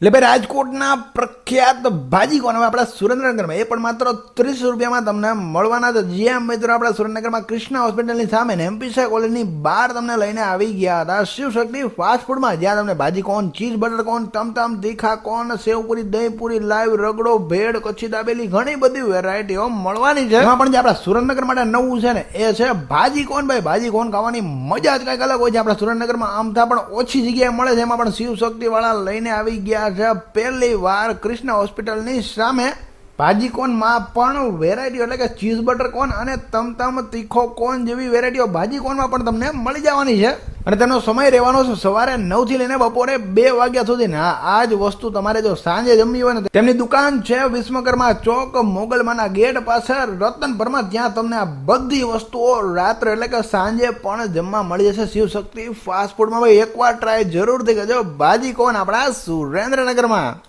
એટલે ભાઈ રાજકોટના પ્રખ્યાત ભાજી કોણ હવે આપણા સુરેન્દ્રનગરમાં એ પણ માત્ર 30 રૂપિયામાં તમને મળવાના છે. જ્યાં મિત્રો આપણા સુરેન્દ્રનગરમાં કૃષ્ણા હોસ્પિટલની સામે ને એમપીસી કોલેજની બહાર તમને લઈને આવી ગયા હતા શિવશક્તિ ફાસ્ટ ફૂડમાં, જ્યાં તમને ભાજી કોણ, ચીઝ બટર કોણ, ટમટમ તીખા કોણ, સેવપુરી, દહીંપુરી, લાઈવ રગડો, ભેળ, કચ્છી દાબેલી, ઘણી બધી વેરાયટીઓ મળવાની છે. એમાં પણ જે આપણા સુરેન્દ્રનગર માટે નવું છે ને એ છે ભાજી કોણ. ભાઈ ભાજી કોણ ખાવાની મજા જ કંઈક અલગ હોય છે. આપણા સુરેન્દ્રનગરમાં આમથા પણ ઓછી જગ્યાએ મળે છે. એમાં પણ શિવશક્તિ વાળા લઈને આવી ગયા છે પહેલી વાર કૃષ્ણા હોસ્પિટલની સામે. ભાજી કોનમાં પણ વેરાયટીઓ એટલે કે ચીઝ બટર કોન અને તમતમ તીખો કોન જેવી વેરાયટીઓ ભાજી કોનમાં પણ તમને મળી જવાની છે. અને તેનો સમય રહેવાનો છે સવારે 9 થી લઈને બપોરે 2 વાગ્યા સુધી. હા, આ જ વસ્તુ તમારે જો સાંજે જમવી હોય ને, તેમની દુકાન છે વિશ્વકર્મા ચોક, મોગલમાના ગેટ પાસે, રતનપરમાં. ત્યાં તમને આ બધી વસ્તુઓ રાત્રે એટલે કે સાંજે પણ જમવા મળી જશે શિવશક્તિ ફાસ્ટ ફૂડમાં. ભાઈ એકવાર ટ્રાય જરૂરથી કરજો ભાજી કોન આપણા સુરેન્દ્રનગરમાં.